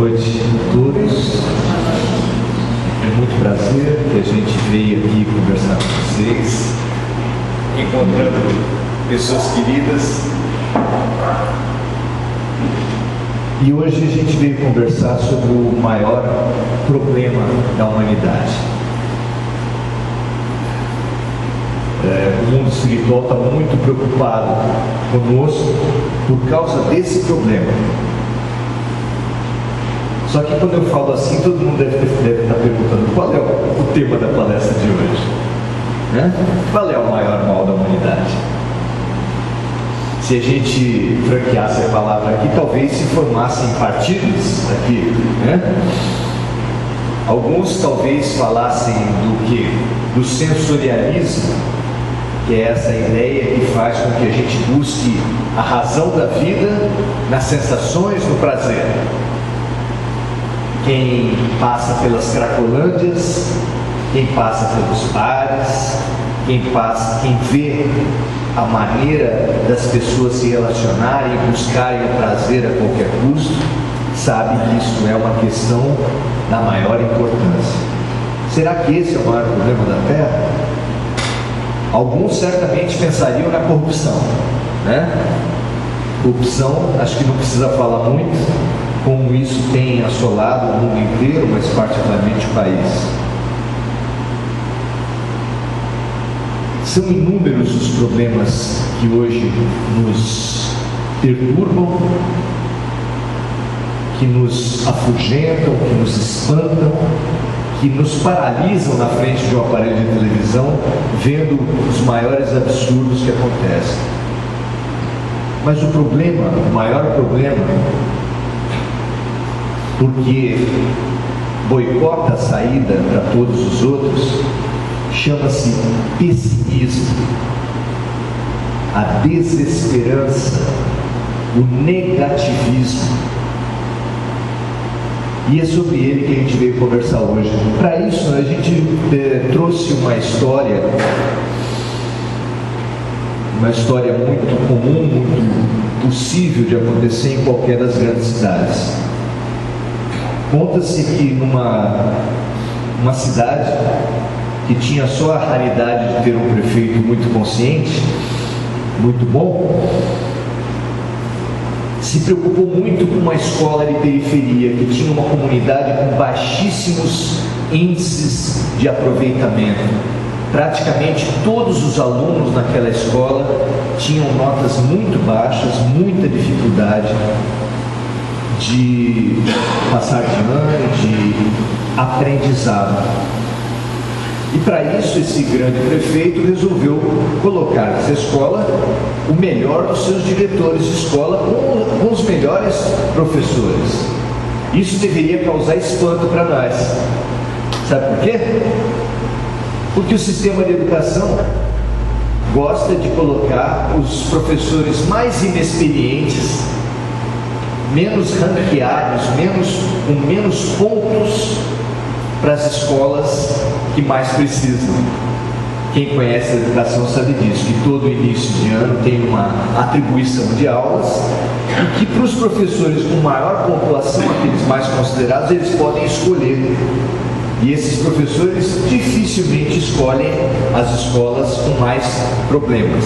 noite a todos. É muito prazer que a gente veio aqui conversar com vocês, encontrando pessoas queridas. E hoje a gente veio conversar sobre o maior problema da humanidade. O mundo espiritual está muito preocupado conosco por causa desse problema. Só que quando eu falo assim, todo mundo deve estar perguntando qual é o tema da palestra de hoje, né? Qual é o maior mal da humanidade? Se a gente franqueasse a palavra aqui, talvez se formassem partidos aqui, né? Alguns talvez falassem do quê? Do sensorialismo, que é essa ideia que faz com que a gente busque a razão da vida nas sensações, no prazer. Quem passa pelas cracolândias, quem passa pelos bares, quem vê a maneira das pessoas se relacionarem e buscarem o prazer a qualquer custo, sabe que isso é uma questão da maior importância. Será que esse é o maior problema da Terra? Alguns certamente pensariam na corrupção, né? Corrupção, acho que não precisa falar muito, como isso tem assolado o mundo inteiro, mas particularmente o país. São inúmeros os problemas que hoje nos perturbam, que nos afugentam, que nos espantam, que nos paralisam na frente de um aparelho de televisão, vendo os maiores absurdos que acontecem. Mas o maior problema, porque boicota a saída para todos os outros, chama-se pessimismo, a desesperança, o negativismo. E é sobre ele que a gente veio conversar hoje. Para isso, a gente trouxe uma história muito comum, muito possível de acontecer em qualquer das grandes cidades. Conta-se que numa cidade que tinha só a raridade de ter um prefeito muito consciente, muito bom, se preocupou muito com uma escola de periferia que tinha uma comunidade com baixíssimos índices de aproveitamento. Praticamente todos os alunos naquela escola tinham notas muito baixas, muita dificuldade de passar de ano, de aprendizado. E para isso esse grande prefeito resolveu colocar nessa escola o melhor dos seus diretores de escola com os melhores professores. Isso deveria causar espanto para nós. Sabe por quê? Porque o sistema de educação gosta de colocar os professores mais inexperientes, menos ranqueados, com menos pontos para as escolas que mais precisam. Quem conhece a educação sabe disso, que todo início de ano tem uma atribuição de aulas e que para os professores com maior pontuação, aqueles mais considerados, eles podem escolher. E esses professores dificilmente escolhem as escolas com mais problemas.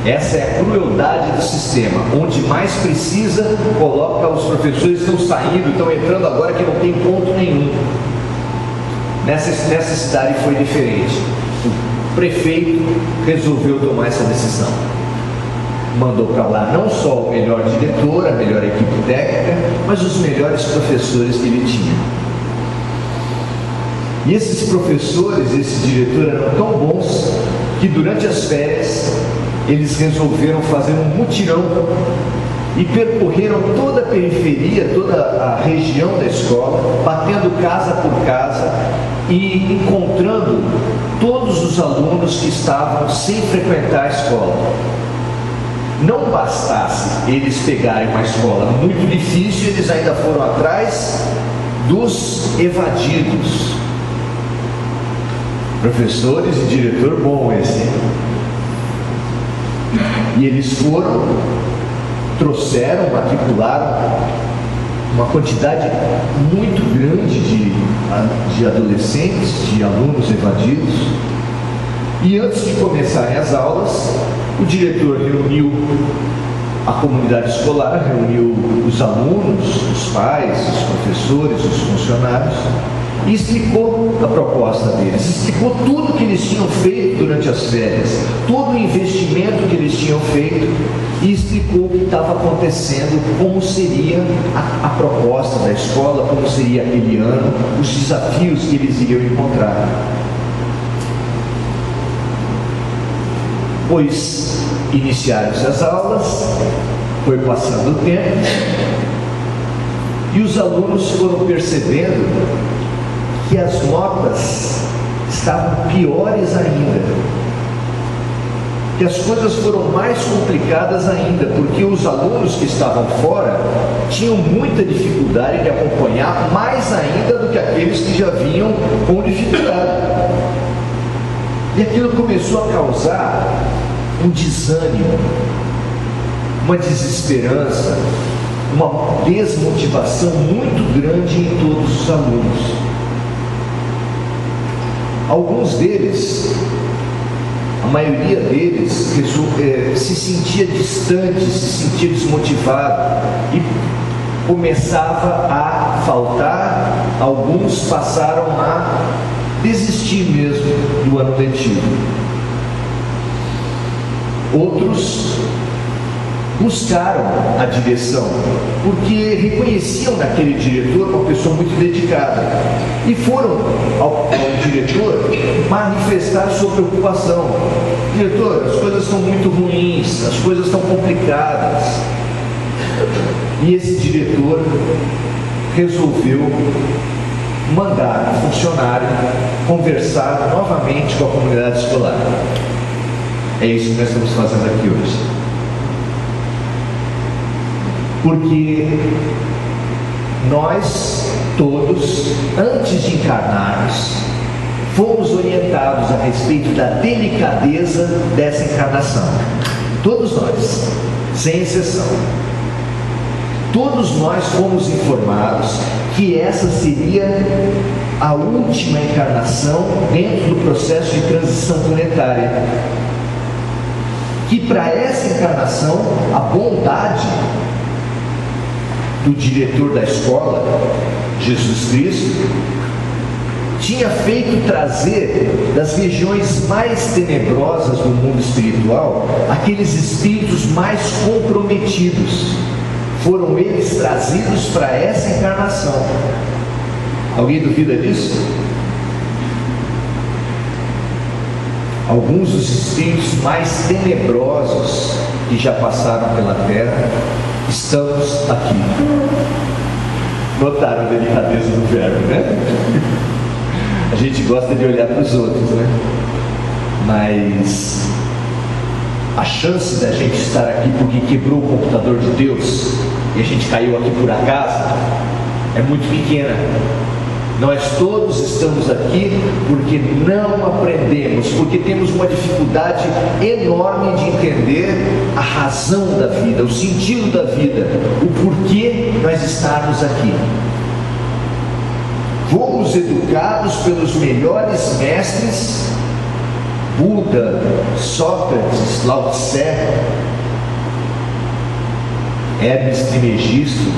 Essa é a crueldade do sistema. Onde mais precisa, coloca os professores que estão saindo, estão entrando agora que não tem ponto nenhum. Nessa cidade foi diferente. O prefeito resolveu tomar essa decisão. Mandou para lá não só o melhor diretor, a melhor equipe técnica, mas os melhores professores que ele tinha. E esses professores, esse diretor eram tão bons que durante as férias eles resolveram fazer um mutirão e percorreram toda a periferia, toda a região da escola, batendo casa por casa e encontrando todos os alunos que estavam sem frequentar a escola. Não bastasse eles pegarem uma escola muito difícil, eles ainda foram atrás dos evadidos. Professores e diretor bom esse. E eles foram, trouxeram, matricularam uma quantidade muito grande de adolescentes, de alunos evadidos. E antes de começarem as aulas, o diretor reuniu a comunidade escolar, reuniu os alunos, os pais, os professores, os funcionários, e explicou a proposta deles, explicou tudo que eles tinham feito durante as férias, todo o investimento que eles tinham feito, e explicou o que estava acontecendo, como seria a proposta da escola, como seria aquele ano, os desafios que eles iriam encontrar. Pois iniciaram-se as aulas, foi passando o tempo, e os alunos foram percebendo que as notas estavam piores ainda, que as coisas foram mais complicadas ainda, porque os alunos que estavam fora tinham muita dificuldade de acompanhar, mais ainda do que aqueles que já vinham com dificuldade. E aquilo começou a causar um desânimo, uma desesperança, uma desmotivação muito grande em todos os alunos. Alguns deles, a maioria deles, se sentia distante, se sentia desmotivado e começava a faltar. Alguns passaram a desistir mesmo do ano letivo. Outros buscaram a direção, porque reconheciam naquele diretor uma pessoa muito dedicada, e foram ao diretor manifestar sua preocupação. Diretor, as coisas estão muito ruins, as coisas estão complicadas. E esse diretor resolveu mandar um funcionário conversar novamente com a comunidade escolar. É isso que nós estamos fazendo aqui hoje. Porque nós todos, antes de encarnarmos, fomos orientados a respeito da delicadeza dessa encarnação. Todos nós, sem exceção. Todos nós fomos informados que essa seria a última encarnação dentro do processo de transição planetária. Que para essa encarnação, a bondade do diretor da escola, Jesus Cristo, tinha feito trazer das regiões mais tenebrosas do mundo espiritual aqueles espíritos mais comprometidos. Foram eles trazidos para essa encarnação. Alguém duvida disso? Alguns dos espíritos mais tenebrosos que já passaram pela Terra, estamos aqui. Notaram a delicadeza do verbo, né? A gente gosta de olhar para os outros, né? Mas a chance da gente estar aqui porque quebrou o computador de Deus e a gente caiu aqui por acaso é muito pequena. Nós todos estamos aqui porque não aprendemos, porque temos uma dificuldade enorme de entender a razão da vida, o sentido da vida, o porquê nós estarmos aqui. Fomos educados pelos melhores mestres, Buda, Sócrates, Lao Tse, Hermes Trismegisto.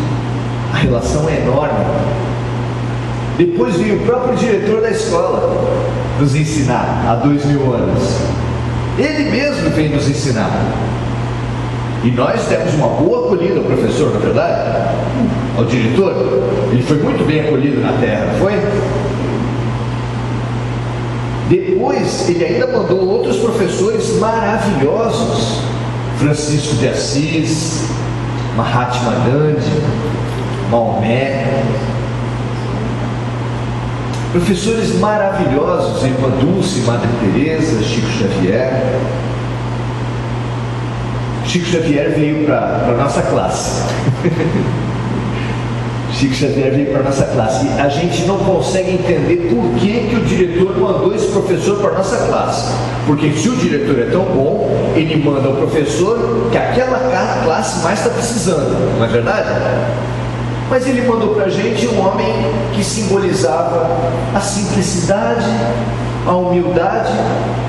A relação é enorme. Depois veio o próprio diretor da escola nos ensinar há 2000 anos. Ele mesmo vem nos ensinar. E nós demos uma boa acolhida ao professor, na verdade, ao diretor. Ele foi muito bem acolhido na Terra, não foi? Depois ele ainda mandou outros professores maravilhosos, Francisco de Assis, Mahatma Gandhi, Maomé, professores maravilhosos, Irmã Dulce, Madre Teresa, Chico Xavier. Chico Xavier veio para a nossa classe. Chico Xavier veio para a nossa classe. E a gente não consegue entender por que o diretor mandou esse professor para a nossa classe. Porque se o diretor é tão bom, ele manda o professor que aquela classe mais está precisando. Não é verdade? Mas ele mandou para a gente um homem que simbolizava a simplicidade, a humildade.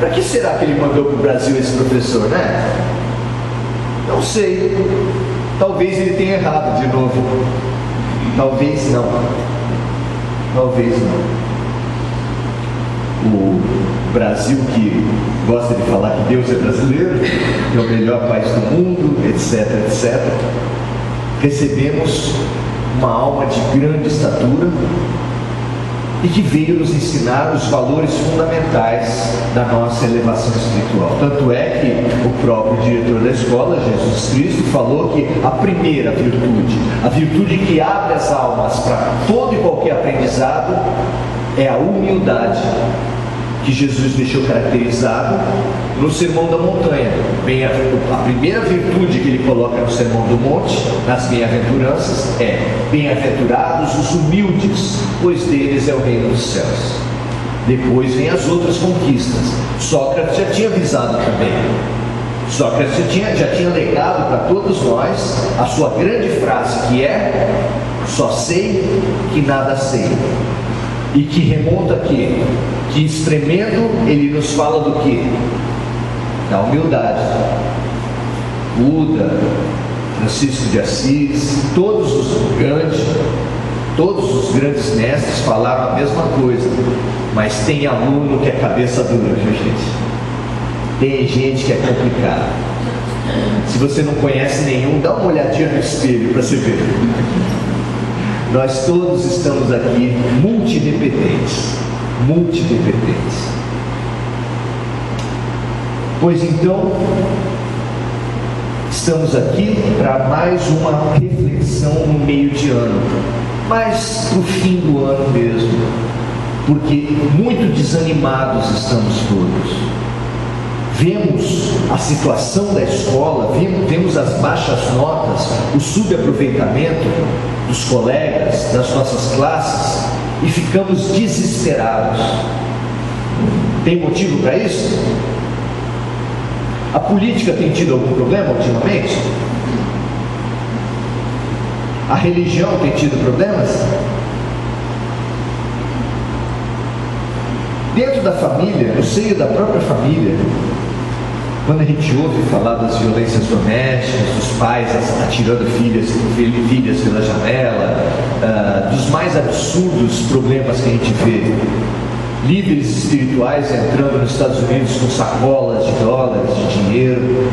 Para que será que ele mandou para o Brasil esse professor, né? Não sei. Talvez ele tenha errado de novo. Talvez não. Talvez não. O Brasil, que gosta de falar que Deus é brasileiro, que é o melhor país do mundo, etc, etc. Recebemos uma alma de grande estatura e que veio nos ensinar os valores fundamentais da nossa elevação espiritual. Tanto é que o próprio diretor da escola, Jesus Cristo, falou que a primeira virtude, a virtude que abre as almas para todo e qualquer aprendizado, é a humildade, que Jesus deixou caracterizado no Sermão da Montanha. A primeira virtude que ele coloca no Sermão do Monte, nas bem-aventuranças, é: bem-aventurados os humildes, pois deles é o reino dos céus. Depois vem as outras conquistas. Sócrates já tinha avisado também. Sócrates já tinha legado para todos nós a sua grande frase, que é: só sei que nada sei. E que remonta aqui, que extremendo ele nos fala do quê? Da humildade. Buda, Francisco de Assis, todos os grandes mestres falaram a mesma coisa. Mas tem aluno que é cabeça dura, viu, gente? Tem gente que é complicada. Se você não conhece nenhum, dá uma olhadinha no espelho para você ver. Nós todos estamos aqui multidependentes. Pois então, estamos aqui para mais uma reflexão no meio de ano, mas para o fim do ano mesmo, porque muito desanimados estamos todos. Vemos a situação da escola, vemos as baixas notas, o subaproveitamento dos colegas, das nossas classes, e ficamos desesperados. Tem motivo para isso? A política tem tido algum problema ultimamente? A religião tem tido problemas? Dentro da família, no seio da própria família, quando a gente ouve falar das violências domésticas, dos pais atirando filhas pela janela, dos mais absurdos problemas que a gente vê, líderes espirituais entrando nos Estados Unidos com sacolas de dólares, de dinheiro,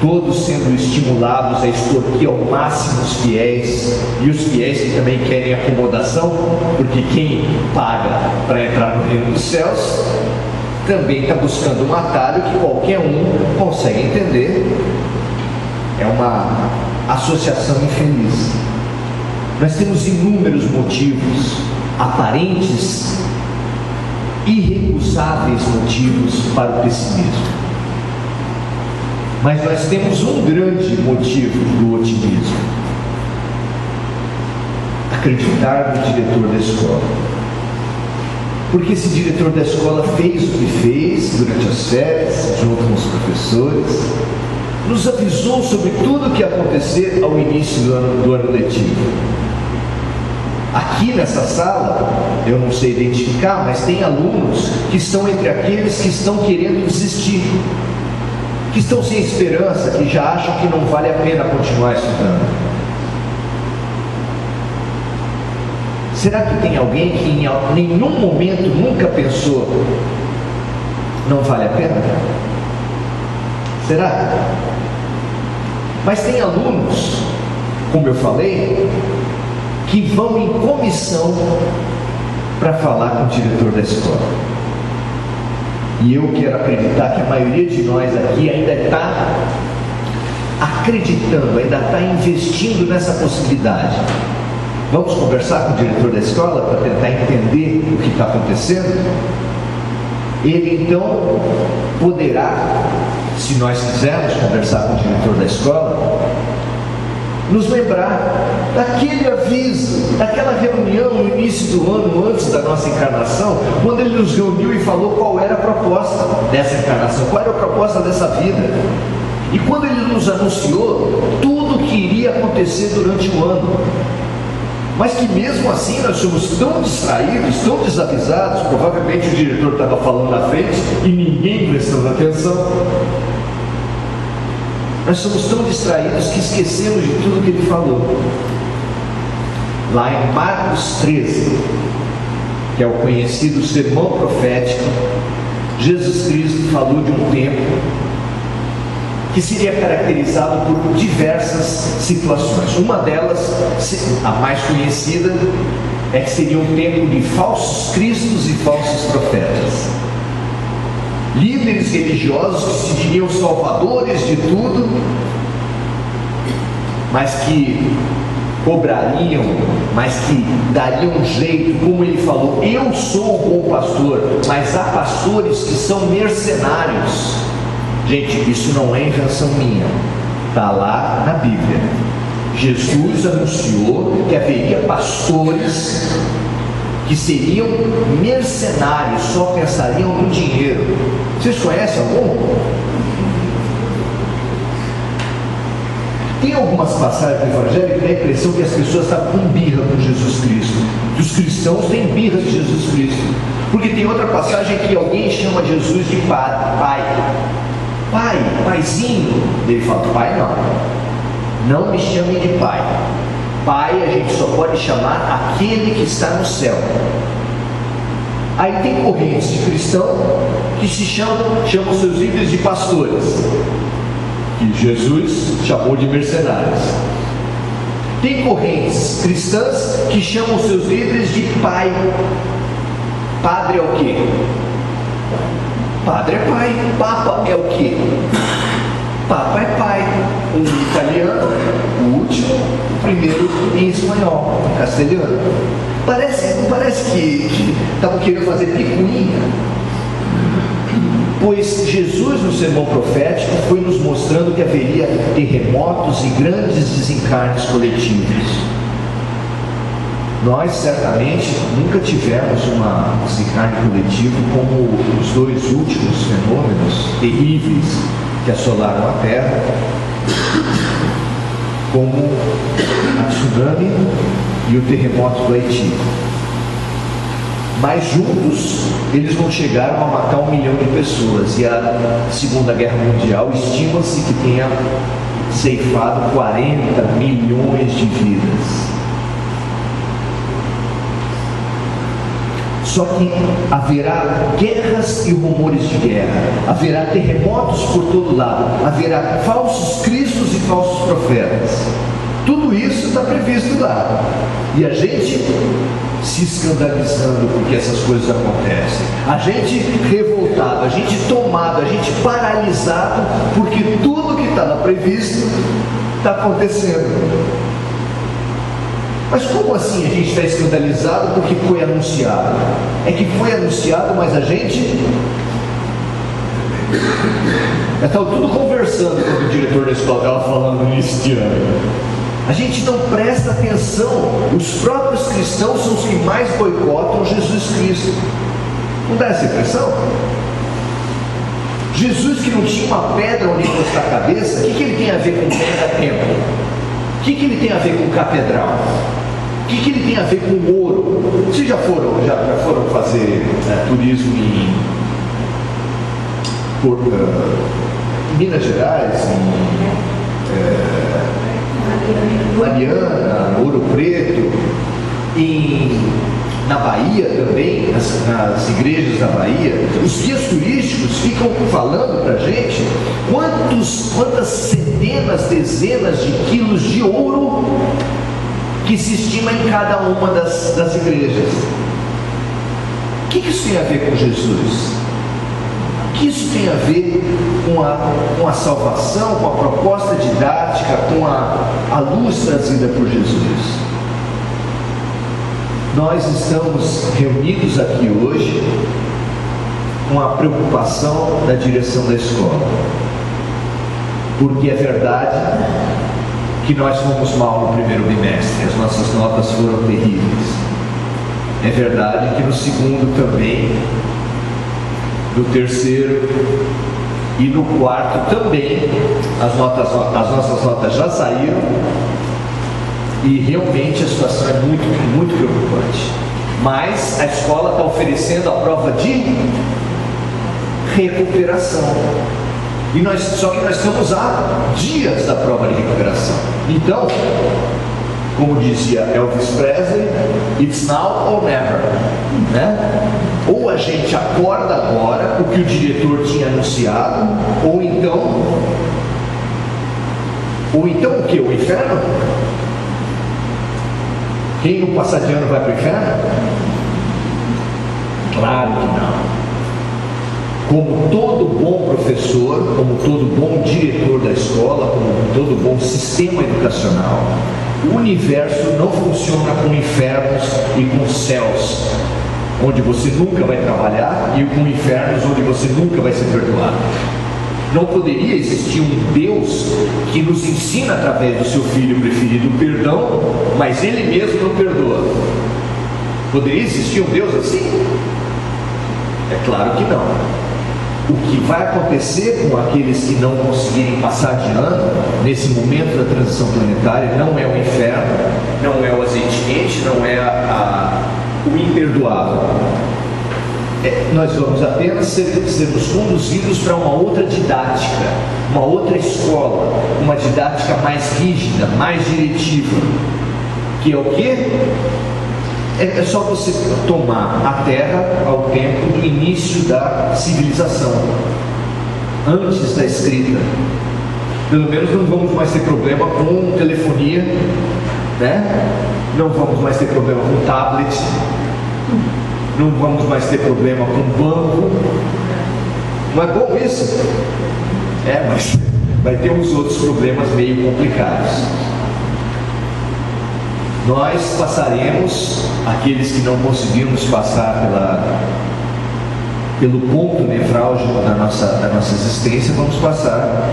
todos sendo estimulados a extorquir ao máximo os fiéis, e os fiéis que também querem acomodação, porque quem paga para entrar no reino dos céus também está buscando um atalho que qualquer um consegue entender. É uma associação infeliz. Nós temos inúmeros motivos, aparentes, irrecusáveis motivos para o pessimismo. Mas nós temos um grande motivo do otimismo: acreditar no diretor da escola. Porque esse diretor da escola fez o que fez durante as férias, junto com os professores, nos avisou sobre tudo o que ia acontecer ao início do ano letivo. Aqui nessa sala, eu não sei identificar, mas tem alunos que estão entre aqueles que estão querendo desistir, que estão sem esperança, que já acham que não vale a pena continuar estudando. Será que tem alguém que em nenhum momento nunca pensou, não vale a pena? Será? Mas tem alunos, como eu falei, que vão em comissão para falar com o diretor da escola. E eu quero acreditar que a maioria de nós aqui ainda está acreditando, ainda está investindo nessa possibilidade. Vamos conversar com o diretor da escola para tentar entender o que está acontecendo? Ele então poderá, se nós quisermos conversar com o diretor da escola, nos lembrar daquele aviso, daquela reunião no início do ano, antes da nossa encarnação, quando ele nos reuniu e falou qual era a proposta dessa encarnação, qual era a proposta dessa vida. E quando ele nos anunciou tudo o que iria acontecer durante o ano, mas que mesmo assim nós somos tão distraídos, tão desavisados, provavelmente o diretor estava falando na frente e ninguém prestando atenção. Nós somos tão distraídos que esquecemos de tudo que ele falou. Lá em Marcos 13, que é o conhecido sermão profético, Jesus Cristo falou de um tempo que seria caracterizado por diversas situações. Uma delas, a mais conhecida, é que seria um tempo de falsos cristos e falsos profetas. Líderes religiosos que se diriam salvadores de tudo, mas que cobrariam, mas que dariam um jeito, como ele falou, eu sou o bom pastor, mas há pastores que são mercenários. Gente, isso não é invenção minha, está lá na Bíblia. Jesus anunciou que haveria pastores que seriam mercenários, só pensariam no dinheiro. Vocês conhecem algum? Tem algumas passagens do Evangelho que dá a impressão que as pessoas estavam com birra com Jesus Cristo, que os cristãos têm birra de Jesus Cristo, porque tem outra passagem que alguém chama Jesus de pai, paizinho. Ele fala, pai não me chamem de pai. Pai a gente só pode chamar aquele que está no céu. Aí tem correntes de cristão que se chamam seus líderes de pastores, que Jesus chamou de mercenários. Tem correntes cristãs que chamam seus líderes de pai. Padre é o quê? Padre é pai. Papa é o quê? Papa é pai. Um italiano, o último, o primeiro em espanhol, em castelhano. Parece que estavam querendo fazer picuinha. Pois Jesus, no sermão profético, foi nos mostrando que haveria terremotos e grandes desencarnes coletivos. Nós certamente nunca tivemos um desencarne coletivo como os dois últimos fenômenos terríveis que assolaram a Terra, como a tsunami e o terremoto do Haiti. Mas juntos eles não chegaram a matar 1 milhão de pessoas, e a Segunda Guerra Mundial estima-se que tenha ceifado 40 milhões de vidas. Só que haverá guerras e rumores de guerra, haverá terremotos por todo lado, haverá falsos cristos e falsos profetas. Tudo isso está previsto lá. E a gente se escandalizando porque essas coisas acontecem. A gente revoltado, a gente tomado, a gente paralisado porque tudo que estava previsto está acontecendo. Mas como assim a gente está escandalizado porque foi anunciado? É que foi anunciado, mas a gente estava tudo conversando quando o diretor da escola estava falando no início de ano. A gente não presta atenção. Os próprios cristãos são os que mais boicotam Jesus Cristo. Não dá essa impressão? Jesus, que não tinha uma pedra onde encostar a cabeça, o que ele tem a ver com mega-templo? O que ele tem a ver com catedral? O que ele tem a ver com ouro? Vocês já foram fazer turismo em Minas Gerais, em Mariana, Ouro Preto, na Bahia também, nas igrejas da Bahia? Os guias turísticos ficam falando para a gente quantas centenas, dezenas de quilos de ouro que se estima em cada uma das igrejas. O que isso tem a ver com Jesus? O que isso tem a ver com a salvação, com a proposta didática, com a luz trazida por Jesus? Nós estamos reunidos aqui hoje com a preocupação da direção da escola, porque é verdade que nós fomos mal no primeiro bimestre, as nossas notas foram terríveis. É verdade que no segundo também, no terceiro E no quarto também, as nossas notas já saíram, e realmente a situação é muito, muito preocupante. Mas a escola está oferecendo a prova de recuperação. Só que nós estamos há dias da prova de recuperação. Então, como dizia Elvis Presley, it's now or never, né? Ou a gente acorda agora, o que o diretor tinha anunciado, ou então o que? O inferno? Quem não passar de ano vai para o inferno? Claro que não. Como todo bom professor, como todo bom diretor da escola, como todo bom sistema educacional, o universo não funciona com infernos e com céus, onde você nunca vai trabalhar, e com infernos onde você nunca vai ser perdoado. Não poderia existir um Deus que nos ensina através do seu Filho preferido o perdão, mas Ele mesmo não perdoa. Poderia existir um Deus assim? É claro que não. O que vai acontecer com aqueles que não conseguirem passar de ano, nesse momento da transição planetária, não é o inferno, não é o azeite quente, não é o imperdoável. Nós vamos apenas sermos conduzidos para uma outra didática, uma outra escola, uma didática mais rígida, mais diretiva, que é o quê? É só você tomar a Terra ao tempo do início da civilização, antes da escrita. Pelo menos não vamos mais ter problema com telefonia, né? Não vamos mais ter problema com tablet, não vamos mais ter problema com banco. Não é bom isso? Mas vai ter uns outros problemas meio complicados. Nós passaremos, aqueles que não conseguimos passar pelo ponto nevrálgico da nossa existência, vamos passar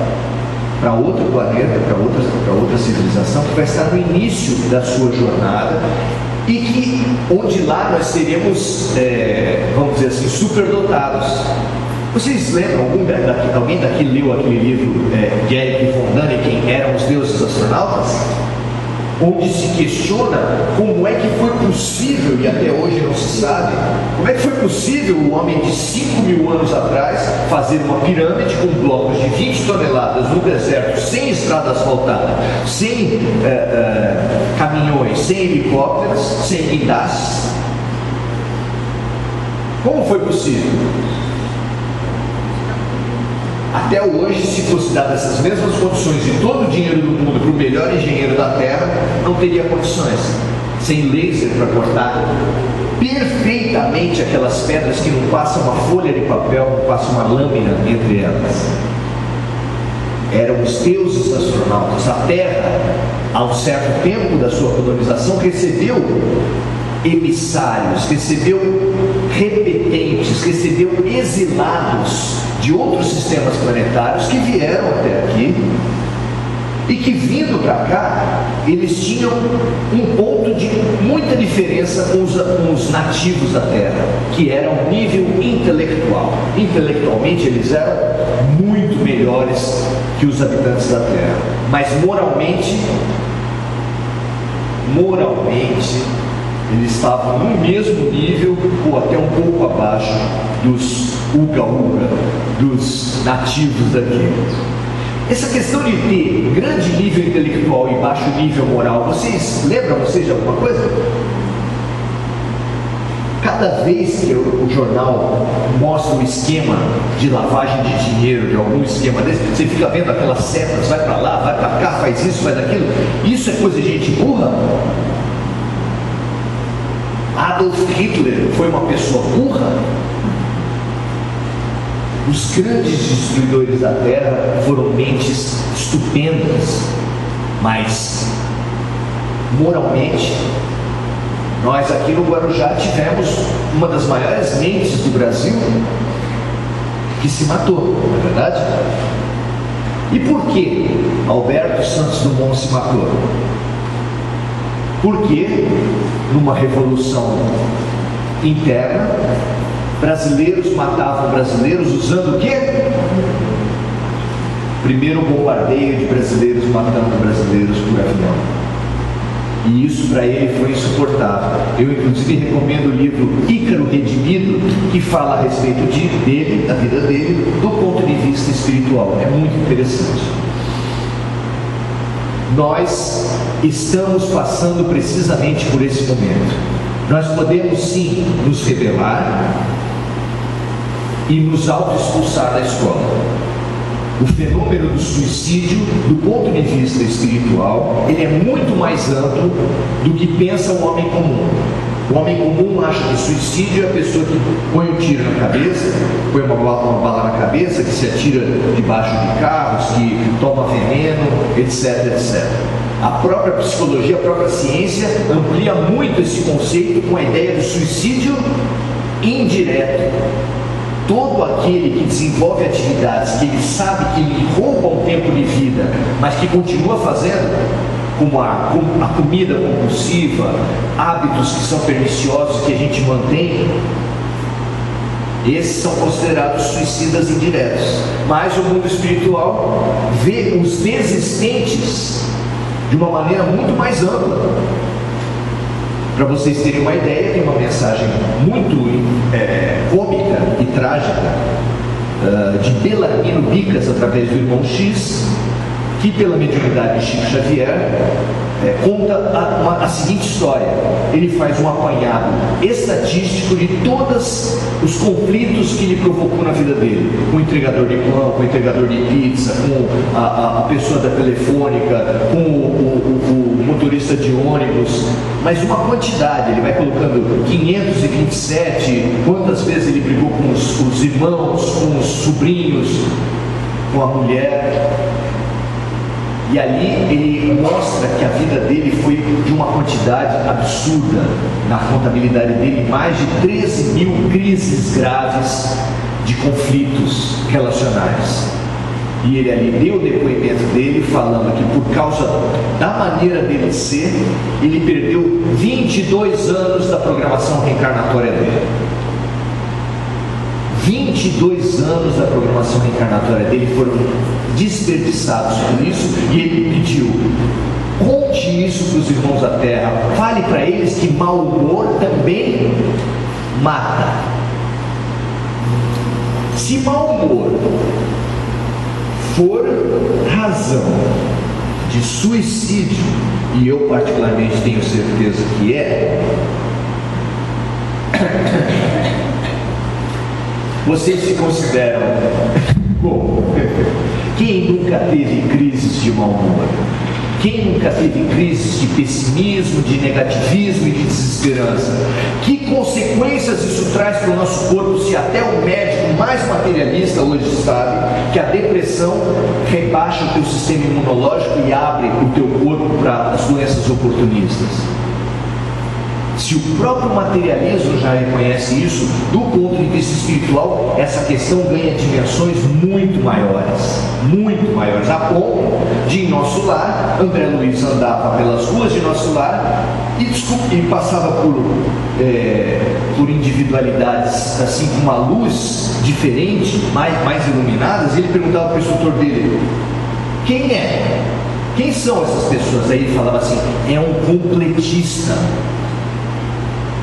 para outro planeta, para outra civilização, que vai estar no início da sua jornada, e onde lá nós seremos, vamos dizer assim, superdotados. Vocês lembram, alguém daqui leu aquele livro de Erich von Däniken, Eram os Deuses Astronautas? Onde se questiona como é que foi possível, e até hoje não se sabe, como é que foi possível o homem de 5.000 anos atrás fazer uma pirâmide com blocos de 20 toneladas no deserto, sem estrada asfaltada, sem caminhões, sem helicópteros, sem guindastes. Como foi possível? Até hoje, se fosse dadas essas mesmas condições e todo o dinheiro do mundo para o melhor engenheiro da Terra, não teria condições. Sem laser para cortar perfeitamente aquelas pedras que não passam uma folha de papel, não passa uma lâmina entre elas. Eram os deuses astronautas. A Terra, a um certo tempo da sua colonização, recebeu emissários, recebeu repetentes, recebeu exilados de outros sistemas planetários que vieram até aqui, e que, vindo para cá, eles tinham um ponto de muita diferença com os nativos da Terra, que era o nível intelectual. Intelectualmente eles eram muito melhores que os habitantes da Terra, mas moralmente eles estavam no mesmo nível, ou até um pouco abaixo dos Uga-Uga, dos nativos daqui. Essa questão de ter grande nível intelectual e baixo nível moral, vocês lembram de alguma coisa? Cada vez que o jornal mostra um esquema de lavagem de dinheiro, de algum esquema desse, você fica vendo aquelas setas, vai para lá, vai para cá, faz isso, faz aquilo. Isso é coisa de gente burra? Adolf Hitler foi uma pessoa burra? Os grandes destruidores da Terra foram mentes estupendas, mas moralmente, nós aqui no Guarujá tivemos uma das maiores mentes do Brasil que se matou, não é verdade? E por que Alberto Santos Dumont se matou? Porque numa revolução interna, brasileiros matavam brasileiros usando o quê? primeiro bombardeio de brasileiros matando brasileiros por avião. E isso para ele foi insuportável. Eu inclusive recomendo o livro Ícaro Redimido, que fala a respeito dele, da vida dele, do ponto de vista espiritual. É muito interessante. Nós estamos passando precisamente por esse momento. Nós podemos sim nos rebelar e nos auto-expulsar da escola. O fenômeno do suicídio, do ponto de vista espiritual, ele é muito mais amplo do que pensa o homem comum. O homem comum acha que suicídio é a pessoa que põe um tiro na cabeça, põe uma bala na cabeça, que se atira debaixo de carros, que toma veneno, etc, etc. A própria psicologia, a própria ciência amplia muito esse conceito com a ideia do suicídio indireto. Todo aquele que desenvolve atividades que ele sabe que lhe roubam tempo de vida, mas que continua fazendo, como a comida compulsiva, hábitos que são perniciosos que a gente mantém, esses são considerados suicidas indiretos. Mas o mundo espiritual vê os desistentes de uma maneira muito mais ampla. Para vocês terem uma ideia, tem uma mensagem muito cômica e trágica de Belarmino Bicas, através do irmão X, que pela mediunidade de Chico Xavier conta a seguinte história. Ele faz um apanhado estatístico de todos os conflitos que ele provocou na vida dele, com o entregador de pão, com o entregador de pizza, com a pessoa da telefônica, com o motorista de ônibus, mas uma quantidade. Ele vai colocando 527, quantas vezes ele brigou com os irmãos, com os sobrinhos, com a mulher. E ali ele mostra que a vida dele foi de uma quantidade absurda. Na contabilidade dele, mais de 13 mil crises graves de conflitos relacionais. E ele ali deu o depoimento dele falando que por causa da maneira dele ser, ele perdeu 22 anos da programação reencarnatória dele. 22 anos da programação reencarnatória dele foram desperdiçados por isso, e ele pediu: conte isso para os irmãos da Terra, fale para eles que mau humor também mata. Se mau humor for razão de suicídio, e eu particularmente tenho certeza que é, vocês se consideram como? Quem nunca teve crises de mau humor? Quem nunca teve crises de pessimismo, de negativismo e de desesperança? Que consequências isso traz para o nosso corpo, se até o médico mais materialista hoje sabe que a depressão rebaixa o teu sistema imunológico e abre o teu corpo para as doenças oportunistas? Se o próprio materialismo já reconhece isso, do ponto de vista espiritual, essa questão ganha dimensões muito maiores, a ponto de, em nosso lar, André Luiz andava pelas ruas de nosso lar e passava por individualidades assim, com uma luz diferente, mais iluminadas, e ele perguntava para o instrutor dele: quem é? Quem são essas pessoas? Aí ele falava assim: é um completista.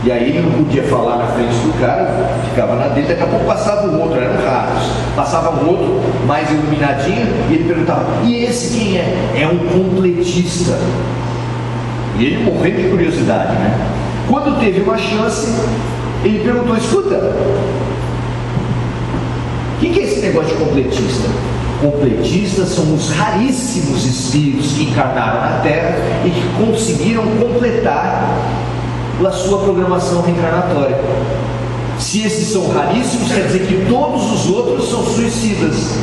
E aí ele não podia falar na frente do cara, ficava na dele, daqui a pouco passava um outro, eram raros, passava um outro mais iluminadinho, e ele perguntava: e esse quem é? É um completista. E ele morrendo de curiosidade, né? Quando teve uma chance, ele perguntou: escuta, o que é esse negócio de completista? Completistas são os raríssimos espíritos que encarnaram na Terra e que conseguiram completar a sua programação reencarnatória. Se esses são raríssimos, quer dizer que todos os outros são suicidas.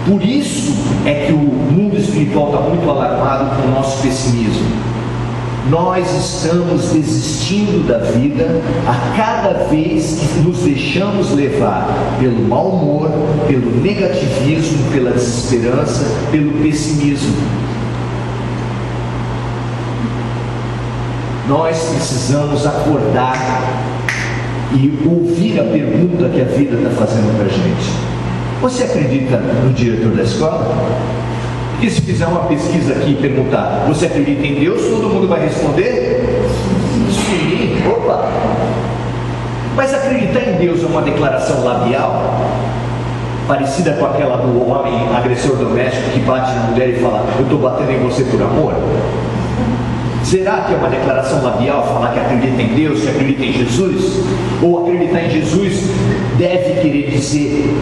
Por isso é que o mundo espiritual está muito alarmado com o nosso pessimismo. Nós estamos desistindo da vida a cada vez que nos deixamos levar pelo mau humor, pelo negativismo, pela desesperança, pelo pessimismo. Nós precisamos acordar e ouvir a pergunta que a vida está fazendo para a gente. Você acredita no diretor da escola? Porque se fizer uma pesquisa aqui e perguntar, você acredita em Deus? Todo mundo vai responder? Sim. Opa! Mas acreditar em Deus é uma declaração labial? Parecida com aquela do homem agressor doméstico que bate na mulher e fala, eu estou batendo em você por amor? Será que é uma declaração labial falar que acredita em Deus, que acredita em Jesus? Ou acreditar em Jesus deve querer dizer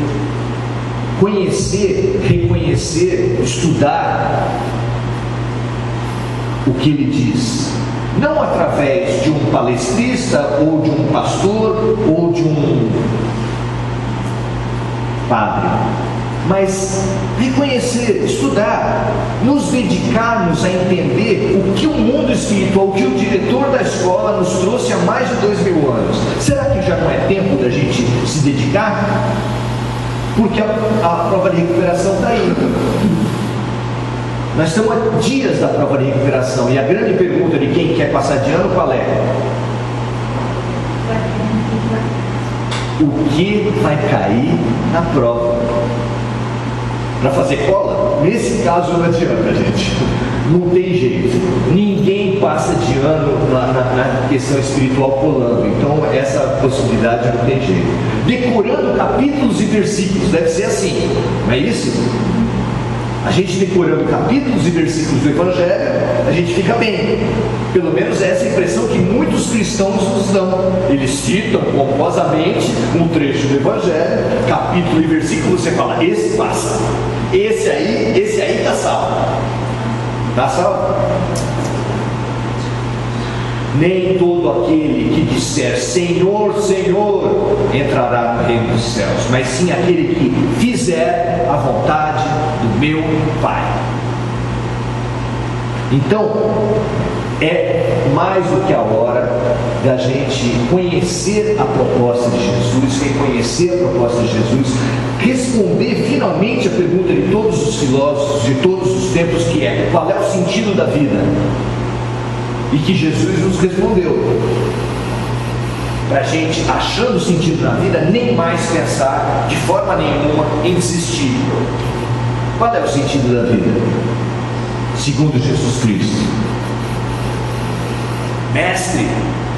conhecer, reconhecer, estudar o que ele diz? Não através de um palestrista, ou de um pastor, ou de um padre, mas reconhecer, estudar, nos dedicarmos a entender o que o mundo espiritual, o que o diretor da escola nos trouxe há mais de 2000 anos. Será que já não é tempo da gente se dedicar? Porque a prova de recuperação está indo. Nós estamos a dias da prova de recuperação, e a grande pergunta de quem quer passar de ano, qual é? O que vai cair na prova? Para fazer cola? Nesse caso não adianta, gente. Não tem jeito. Ninguém passa de ano na questão espiritual colando. Então essa possibilidade não tem jeito. Decorando capítulos e versículos, deve ser assim, não é isso? A gente decorando capítulos e versículos do Evangelho, a gente fica bem. Pelo menos essa é a impressão que muitos cristãos nos dão. Eles citam pomposamente um trecho do Evangelho, capítulo e versículo, você fala, esse passa. Esse aí está salvo. Está salvo? Nem todo aquele que disser Senhor, Senhor, entrará no reino dos céus, mas sim aquele que fizer a vontade do meu Pai. Então, é mais do que a hora da gente conhecer a proposta de Jesus, reconhecer a proposta de Jesus, responder finalmente a pergunta de todos os filósofos de todos os tempos, que é: qual é o sentido da vida? E que Jesus nos respondeu, para a gente, achando sentido na vida, nem mais pensar de forma nenhuma em desistir. Qual é o sentido da vida? Segundo Jesus Cristo. Mestre,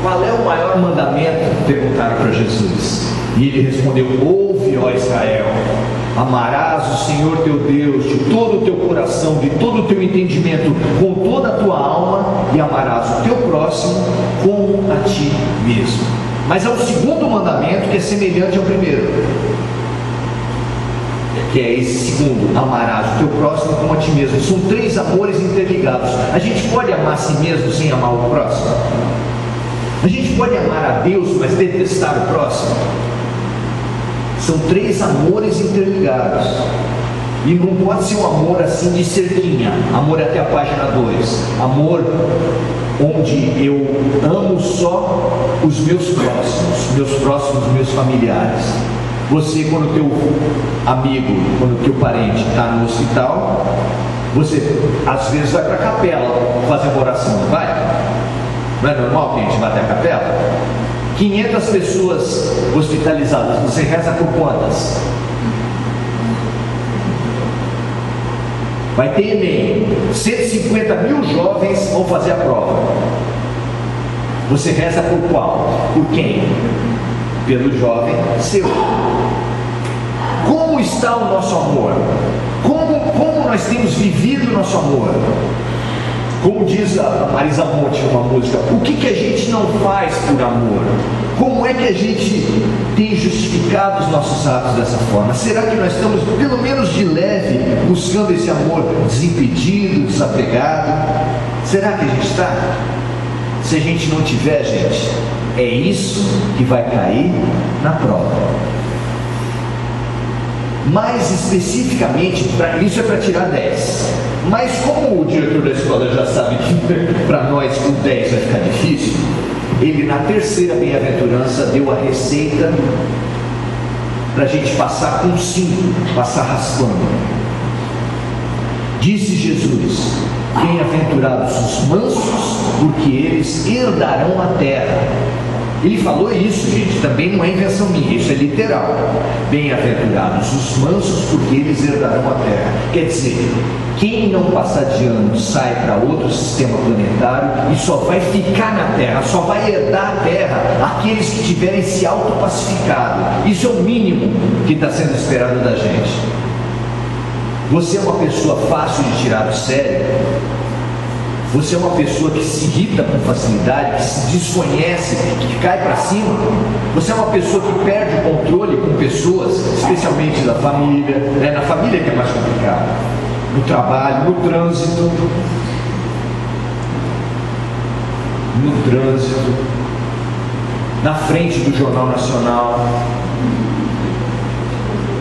qual é o maior mandamento? Perguntaram para Jesus. E ele respondeu: ouve, ó Israel, amarás o Senhor teu Deus de todo o teu coração, de todo o teu entendimento, com toda a tua alma, e amarás o teu próximo como a ti mesmo. Mas há um segundo mandamento que é semelhante ao primeiro, que é esse segundo: amarás o teu próximo como a ti mesmo. São três amores interligados. A gente pode amar a si mesmo sem amar o próximo? A gente pode amar a Deus, mas detestar o próximo? São três amores interligados. E não pode ser um amor assim de cerquinha, amor até a página 2, amor onde eu amo só os meus próximos, meus familiares. Você, quando teu amigo, quando teu parente está no hospital, você às vezes vai para a capela fazer uma oração, não vai? Não é normal que a gente vá até a capela? 500 pessoas hospitalizadas, você reza por quantas? Vai ter Enem, 150 mil jovens vão fazer a prova. Você reza por qual? Por quem? Pelo jovem seu. Como está o nosso amor? Como nós temos vivido o nosso amor? Como diz a Marisa Monte numa música, o que a gente não faz por amor? Como é que a gente tem justificado os nossos atos dessa forma? Será que nós estamos, pelo menos de leve, buscando esse amor desimpedido, desapegado? Será que a gente está? Se a gente não tiver, gente, é isso que vai cair na prova. Mais especificamente, isso é para tirar 10. Mas como o diretor da escola já sabe que para nós o 10 vai ficar difícil, ele na terceira bem-aventurança deu a receita para a gente passar com 5, passar raspando. Disse Jesus: bem-aventurados os mansos, porque eles herdarão a terra. Ele falou isso, gente, também não é invenção minha, isso é literal. Bem-aventurados os mansos, porque eles herdarão a terra. Quer dizer, quem não passar de ano sai para outro sistema planetário e só vai ficar na terra, só vai herdar a terra aqueles que tiverem se autopacificado. Isso é o mínimo que está sendo esperado da gente. Você é uma pessoa fácil de tirar do sério? Você é uma pessoa que se irrita com facilidade, que se desconhece, que cai para cima? Você é uma pessoa que perde o controle com pessoas, especialmente da família, na família que é mais complicado, no trabalho, no trânsito, na frente do Jornal Nacional.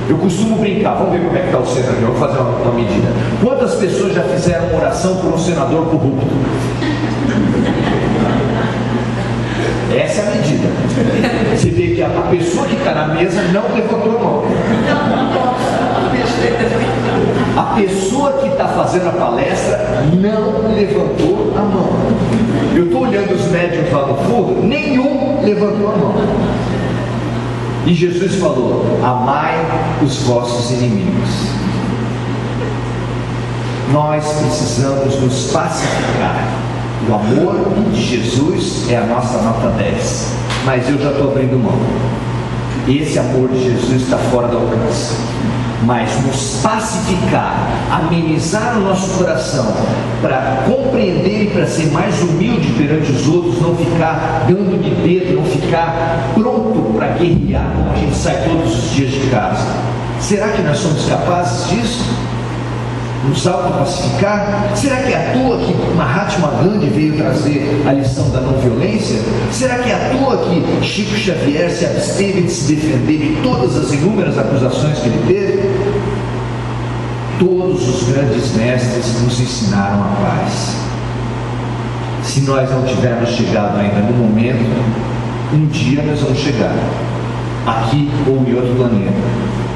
Eu costumo brincar, vamos ver como é que está o centro aqui, eu vou fazer uma medida. Quantas pessoas já fizeram uma oração por um senador corrupto? Essa é a medida. Você vê que a pessoa que está na mesa não levantou a mão. A pessoa que está fazendo a palestra não levantou a mão. Eu estou olhando os médiuns lá no fundo, nenhum levantou a mão. E Jesus falou: amai os vossos inimigos. Nós precisamos nos pacificar. O amor de Jesus é a nossa nota 10. Mas eu já estou abrindo mão. Esse amor de Jesus está fora do alcance. Mas nos pacificar, amenizar o nosso coração, para compreender e para ser mais humilde perante os outros, não ficar dando de dedo, não ficar pronto para guerrear como a gente sai todos os dias de casa. Será que nós somos capazes disso? Nos autopacificar? Será que é à toa que Mahatma Gandhi veio trazer a lição da não violência? Será que é à toa que Chico Xavier se absteve de se defender de todas as inúmeras acusações que ele teve? Todos os grandes mestres nos ensinaram a paz. Se nós não tivermos chegado ainda no momento, um dia nós vamos chegar, aqui ou em outro planeta.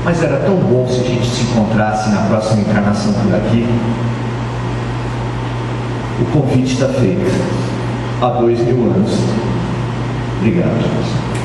Mas era tão bom se a gente se encontrasse na próxima encarnação por aqui. O convite está feito há 2000 anos. Obrigado, Jesus.